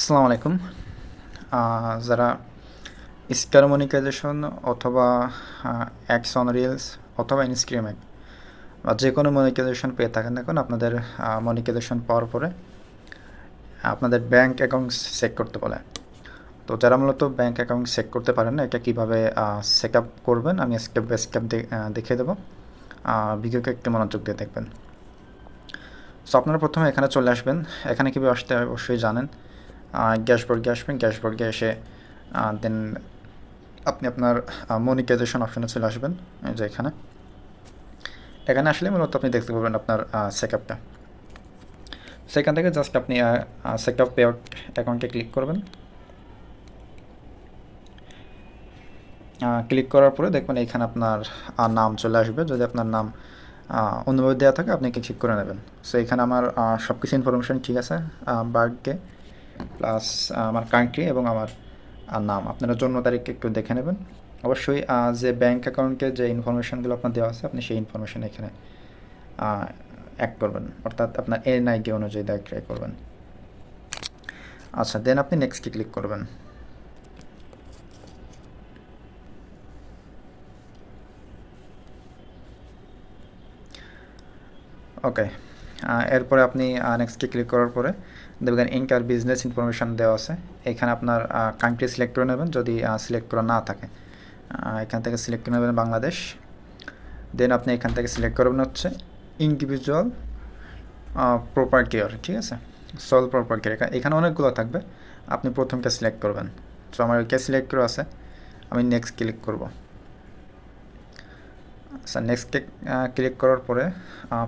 আসসালামু আলাইকুম। যারা স্টার মনিটাইজেশন অথবা অ্যাডস অন রিলস অথবা ইনস্ক্রিমেন্ট বা যে কোনো মনিটাইজেশন পেয়ে থাকেন এখন আপনাদের মনিটাইজেশন পাওয়ার পরে আপনাদের ব্যাংক অ্যাকাউন্ট চেক করতে বলে। তো যারা মূলত ব্যাংক অ্যাকাউন্ট চেক করতে পারেন না, এটা কীভাবে চেক আপ করবেন আমি স্টেপ বাই স্টেপ দেখিয়ে দেবো। ভিডিওকে একটু মনোযোগ দিয়ে দেখবেন। সো আপনারা প্রথমে এখানে চলে আসবেন। এখানে কীভাবে আসতে হয় অবশ্যই জানেন। ড্যাশবোর্ডে আসবেন, ড্যাশবোর্ডে এসে দেন আপনি আপনার মনিটাইজেশন অপশনে চলে আসবেন। এই যে এখানে আসলে মূলত আপনি দেখতে পাবেন আপনার সেকআপটা। সেখান থেকে জাস্ট আপনি সেকআপ পে আউট অ্যাকাউন্টে ক্লিক করবেন। ক্লিক করার পরে দেখবেন এখানে আপনার নাম চলে আসবে। যদি আপনার নাম অন্যভাবে দেওয়া থাকে আপনি ঠিক করে নেবেন। সো এখানে আমার সব কিছু ইনফরমেশান ঠিক আছে, বার্থডে প্লাস আমার কান্ট্রি এবং আমার নাম। আপনারা জন্ম তারিখ একটু দেখে নেবেন। অবশ্যই যে ব্যাঙ্ক অ্যাকাউন্টে যে ইনফরমেশানগুলো আপনার দেওয়া আছে আপনি সেই ইনফরমেশান এখানে অ্যাড করবেন, অর্থাৎ আপনার এনআইডি অনুযায়ী ট্রাই করবেন। আচ্ছা, দেন আপনি নেক্সটে ক্লিক করবেন। ওকে, এরপরে আপনি নেক্সটে ক্লিক করার পরে দেখবেন ইন্টার বিজনেস ইনফরমেশান দেওয়া আছে। এখানে আপনার কান্ট্রি সিলেক্ট করে নেবেন যদি সিলেক্ট করা না থাকে। এখান থেকে সিলেক্ট করে নেবেন বাংলাদেশ। দেন আপনি এখান থেকে সিলেক্ট করবেন হচ্ছে ইন্ডিভিজুয়াল প্রপার্টিয়ার, ঠিক আছে, সোল প্রপার্টিয়ার। এখানে অনেকগুলো থাকবে, আপনি প্রথমটা সিলেক্ট করবেন। সো আমার ওইটা সিলেক্ট করে আছে, আমি নেক্সট ক্লিক করব। আচ্ছা, নেক্সটে ক্লিক করার পরে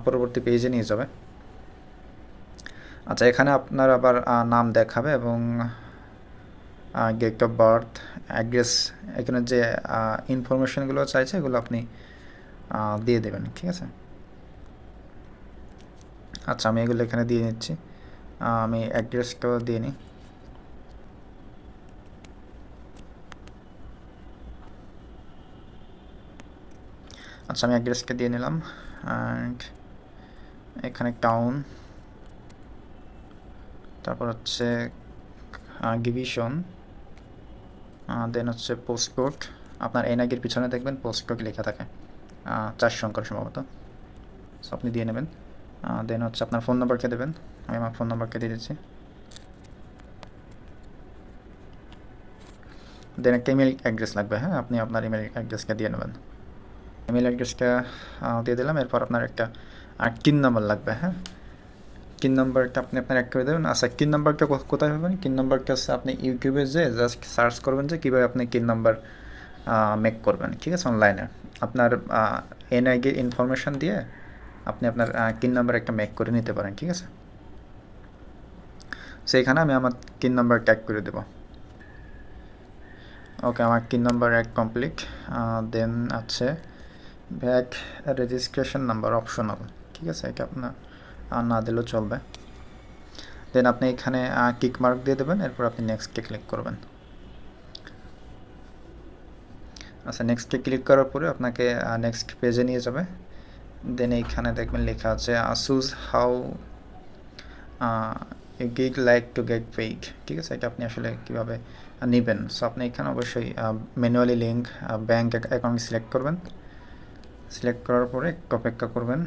পরবর্তী পেজে নিয়ে যাবে। আচ্ছা, এখানে আপনার আবার নাম দেখাবে এবং ডেট অফ বার্থ, অ্যাড্রেস, এখানে যে ইনফরমেশানগুলো চাইছে এগুলো আপনি দিয়ে দেবেন, ঠিক আছে। আচ্ছা, আমি এগুলো এখানে দিয়ে নিচ্ছি। আমি অ্যাড্রেসটাও দিয়ে নিই। আচ্ছা, আমি অ্যাড্রেসকে দিয়ে নিলাম। অ্যান্ড এখানে টাউন, তারপর হচ্ছে ডিভিশন, দেন হচ্ছে পোস্টকোড। আপনার এনআইডির পিছনে দেখবেন পোস্টকোড লেখা থাকে, 4 সংখ্যার সম্ভবত। সো আপনি দিয়ে নেবেন। দেন হচ্ছে আপনার ফোন নাম্বারকে দেবেন। আমি আমার ফোন নাম্বারকে দিয়ে দিচ্ছি। দেন একটা ইমেল অ্যাড্রেস লাগবে, হ্যাঁ, আপনি আপনার ইমেল অ্যাড্রেসকে দিয়ে নেবেন। ইমেল অ্যাড্রেসটা দিয়ে দিলাম। এরপর আপনার একটা কিন নাম্বার লাগবে, হ্যাঁ, কিন নাম্বারটা আপনি আপনার অ্যাড করে দেবেন। আচ্ছা, কিন নাম্বারটা কোথায় পাবেন? কিন নাম্বারটা হচ্ছে আপনি ইউটিউবে যে জাস্ট সার্চ করবেন যে কীভাবে আপনি কিন নাম্বার মেক করবেন, ঠিক আছে, অনলাইনে। আপনার এনআইডি ইনফরমেশান দিয়ে আপনি আপনার কিন নাম্বার একটা মেক করে নিতে পারেন, ঠিক আছে। সেইখানে আমি আমার কিন নাম্বার ট্যাগ করে দেবো। ওকে, আমার কিন নাম্বার এক কমপ্লিট। দেন আছে ব্যাক রেজিস্ট্রেশন নাম্বার অপশনাল, ঠিক আছে, এটা আপনার না দিলেও চলবে। দেন আপনি এখানে টিক মার্ক দিয়ে দেবেন। এরপর আপনি নেক্সটে ক্লিক করবেন। আচ্ছা, নেক্সটে ক্লিক করার পরে আপনাকে নেক্সট পেজে নিয়ে যাবে। দেন এইখানে দেখবেন লেখা আছে choose how gig like to get paid, ঠিক আছে, এটা আপনি আসলে কীভাবে নেবেন। সো আপনি এখানে অবশ্যই manually link bank account select করবেন। সিলেক্ট করার পরে একটু অপেক্ষা করবেন।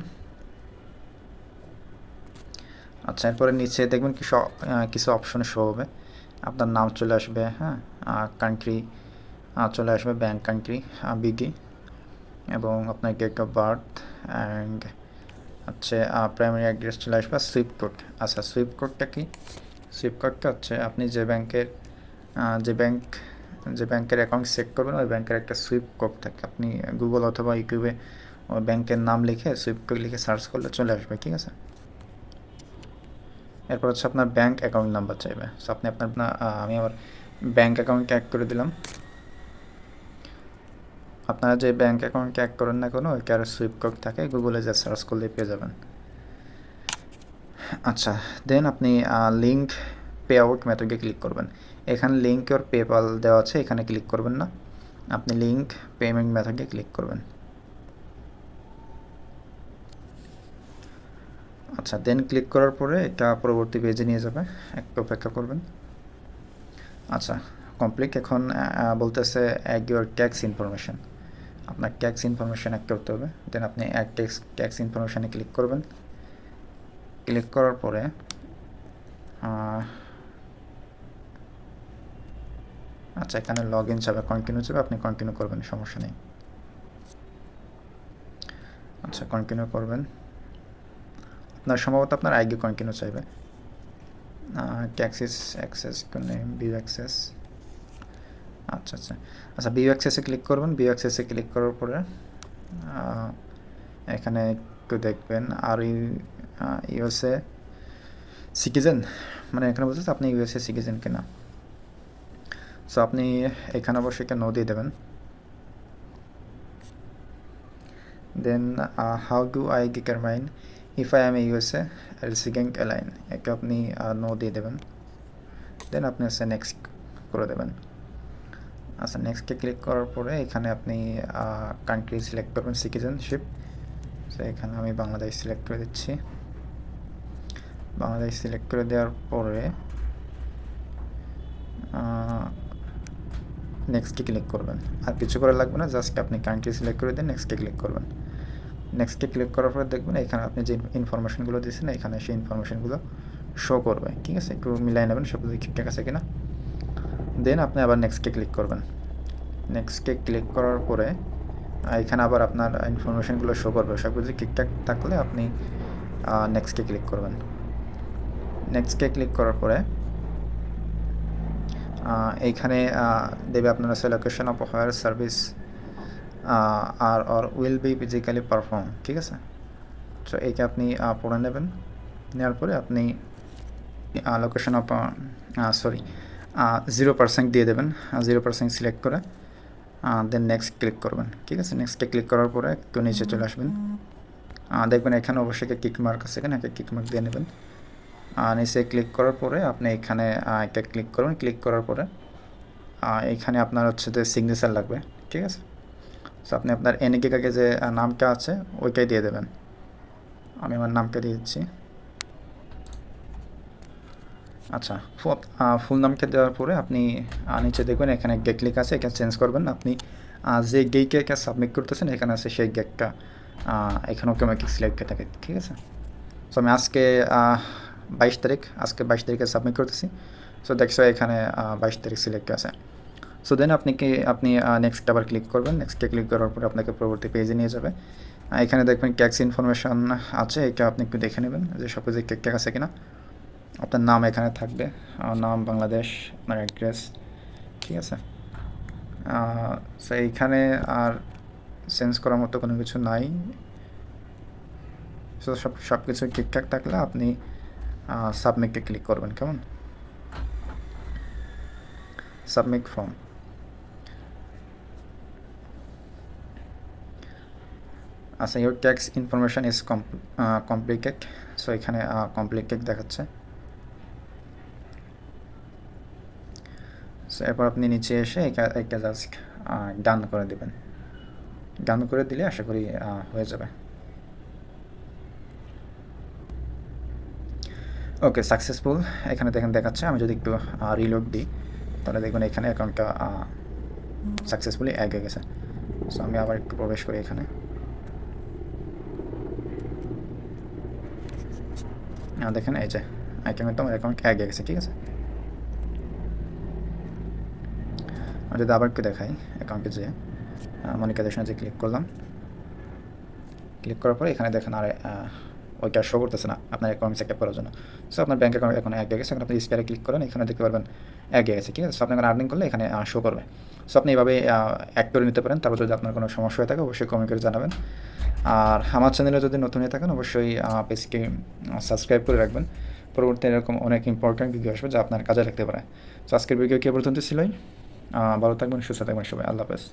আচ্ছা, এরপরে নিচে দেখবেন কিছু অপশন শো হবে। আপনার নাম চলে আসবে, হ্যাঁ, কান্ট্রি চলে আসবে, ব্যাঙ্ক কান্ট্রি বিডি, এবং আপনার ডেট অফ বার্থ অ্যান্ড হচ্ছে প্রাইমারি অ্যাড্রেস চলে আসবে, সুইফট কোড। আচ্ছা, সুইফট কোডটা কি? সুইফট কোডটা হচ্ছে আপনি যে ব্যাংকের অ্যাকাউন্ট চেক করবেন ওই ব্যাংকের একটা সুইফট কোড থাকে। আপনি গুগল অথবা ইউটিউবে ওই ব্যাংকের নাম লিখে সুইফট কোড লিখে সার্চ করলে চলে আসবে, ঠিক আছে। এরপর হচ্ছে আপনার ব্যাঙ্ক অ্যাকাউন্ট নাম্বার চাইবে। সো আপনি আমি আবার ব্যাঙ্ক অ্যাকাউন্টকে অ্যাড করে দিলাম। আপনারা যে ব্যাঙ্ক অ্যাকাউন্টকে অ্যাড করেন না কোনো, ওইটার সুইফট কোড থাকে, গুগলে যা সার্চ করলে পেয়ে যাবেন। আচ্ছা, দেন আপনি লিঙ্ক পে আউট মেথডে ক্লিক করবেন। এখানে লিঙ্ক ওর পেপাল দেওয়া আছে, এখানে ক্লিক করবেন না, আপনি লিঙ্ক পেমেন্ট মেথডে ক্লিক করবেন। আচ্ছা, দেন ক্লিক করার পরে এটা পরবর্তী পেজে নিয়ে যাবে, একটু অপেক্ষা করবেন। আচ্ছা, কমপ্লিট। এখন বলতেছে অ্যাড ইউর ট্যাক্স ইনফরমেশন। আপনার ট্যাক্স ইনফরমেশন অ্যাড করতে হবে। দেন আপনি অ্যাড ট্যাক্স ইনফরমেশানে ক্লিক করবেন। ক্লিক করার পরে আচ্ছা, এখানে লগ ইন চাবে, কন্টিনিউ চাবে, আপনি কন্টিনিউ করবেন, সমস্যা নেই। আচ্ছা, কন্টিনিউ করবেন। আপনার সম্ভবত আপনার আইডি কন্টিনিউ চাইবে। Taxis access view access. আচ্ছা আচ্ছা আচ্ছা, ভিউ অ্যাক্সেসে ক্লিক করবেন। ভিউ অ্যাক্সেসে ক্লিক করার পরে এখানে একটু দেখবেন আর ইউএসএ সিটিজেন, মানে এখানে বলতেছে আপনি ইউএসএ সিটিজেন কিনা। সো আপনি এখানে অবশ্যই একটা নো দিয়ে দেবেন। Then how do I determine if I am a USA resident alien, একে আপনি নো দিয়ে দেবেন। দেন আপনি হচ্ছে নেক্সট করে দেবেন। আচ্ছা, নেক্সটে ক্লিক করার পরে এখানে আপনি কান্ট্রি সিলেক্ট করবেন, সিটিজেনশিপ। সো এখানে আমি বাংলাদেশ সিলেক্ট করে দিচ্ছি। বাংলাদেশ সিলেক্ট করে দেওয়ার পরে নেক্সটে ক্লিক করবেন। আর কিছু করে লাগবে না, জাস্ট আপনি কান্ট্রি সিলেক্ট করে দিন, নেক্সটে ক্লিক করবেন। নেক্সটে ক্লিক করার পরে দেখবেন এখানে আপনি যে ইনফরমেশনগুলো দিয়েছেন এখানে সেই ইনফরমেশনগুলো শো করবে। ঠিক আছে, একটু মিলাই নেবেন সব কিছু ঠিকঠাক আছে কিনা। দেন আপনি আবার নেক্সটে ক্লিক করবেন। নেক্সটে ক্লিক করার পরে এখানে আবার আপনার ইনফরমেশনগুলো শো করবে, সব কিছু ঠিকঠাক থাকলে আপনি নেক্সটে ক্লিক করবেন। নেক্সটে ক্লিক করার পরে এইখানে দেবে আপনার হচ্ছে লোকেশন অফ হায়ার সার্ভিস আর or will be physically perform. ঠিক আছে, সো এইটা আপনি পড়ে নেবেন। নেওয়ার পরে আপনি লোকেশন অফ 0% দিয়ে দেবেন, 0% সিলেক্ট করে দেন নেক্সট ক্লিক করবেন। ঠিক আছে, নেক্সটে ক্লিক করার পরে একটু নিচে চলে আসবেন। দেখবেন এখানে অবশ্যই কিক মার্ক আছে, এখানে একটা কিক মার্ক দিয়ে নেবেন। নিচে ক্লিক করার পরে আপনি এখানে একটা ক্লিক করবেন। ক্লিক করার পরে এখানে আপনার হচ্ছে যে সিগনেচার লাগবে। ঠিক আছে, সো আপনি আপনার এনএকে যে নামটা আছে ওইটাই দিয়ে দেবেন। আমি আমার নামটা দিয়ে দিচ্ছি। আচ্ছা, ফুল নামকে দেওয়ার পরে আপনি নিচে দেখবেন এখানে গেট লিক আছে, এখানে চেঞ্জ করবেন। আপনি যে গেটকে সাবমিট করতেছেন এখানে আছে সেই গেটটা এখানে অটোমেটিক সিলেক্ট হয়ে থাকে। ঠিক আছে, সো আমি আজকে 22 তারিখ, আজকে 22 তারিখে সাবমিট করতেছি। সো দেখছো এখানে 22 তারিখ সিলেক্ট আছে। সো দেন আপনি নেক্সট আবার ক্লিক করবেন। নেক্সটে ক্লিক করার পরে আপনাকে পরবর্তী পেজে নিয়ে যাবে। এখানে দেখবেন ট্যাক্স ইনফরমেশান আছে, এটা আপনি একটু দেখে নেবেন যে সব কিছু ঠিকঠাক আছে কিনা। আপনার নাম এখানে থাকবে, নাম বাংলাদেশ, আপনার অ্যাড্রেস। ঠিক আছে, সো এইখানে আর চেঞ্জ করার মতো কোনো কিছু নাই। সো সব কিছু ঠিকঠাক থাকলে আপনি সাবমিটে ক্লিক করবেন। কেমন, সাবমিট ফর্ম। আচ্ছা, your tax information is completed. So এখানে কমপ্লিটেড দেখাচ্ছে। সো এরপর আপনি নিচে এসে একটা জাস্ট ডান করে দেবেন। ডান করে দিলে আশা করি হয়ে যাবে। ওকে, সাকসেসফুল এখানে দেখেন দেখাচ্ছে। আমি যদি একটু রিলোড দিই তাহলে দেখবেন এখানে অ্যাকাউন্টটা সাকসেসফুলি অ্যাড হয়ে গেছে। সো আমি আবার একটু প্রবেশ করি এখানে। দেখেন এই যে অ্যাকাউন্টটা আমার অ্যাকাউন্ট অ্যাড হয়ে গেছে। ঠিক আছে, আমি যদি আবার একটু দেখাই অ্যাকাউন্টে যে মনিটাইজেশনে যে ক্লিক করলাম, ক্লিক করার পরে এখানে দেখেন আর ওইটা শো করতেছে না আপনার অ্যাকাউন্ট চেক করার জন্য। সো আপনার ব্যাঙ্ক অ্যাকাউন্ট এখন অ্যাড হয়ে গেছে। এখন আপনি স্পেয়ারে ক্লিক করেন, এখানে দেখতে পারবেন অ্যাড হয়ে গেছে। ঠিক আছে, সো আপনি এখন আর্নিং করলে এখানে শো করবে। সো আপনি এইভাবে অ্যাড করে নিতে পারেন। তারপর যদি আপনার কোনো সমস্যা হয়ে থাকে অবশ্যই কমেন্ট করে জানাবেন। আর আমার চ্যানেলে যদি নতুন হয়ে থাকেন অবশ্যই পেজকে সাবস্ক্রাইব করে রাখবেন। পরবর্তী এরকম অনেক ইম্পর্ট্যান্ট ভিডিও আসবে যা আপনার কাজে লাগতে পারে। সো আজকের ভিডিও কি পর্যন্ত ছিলই। ভালো থাকবেন, সুস্থ থাকবেন সবাই। আল্লাহ হাফেজ।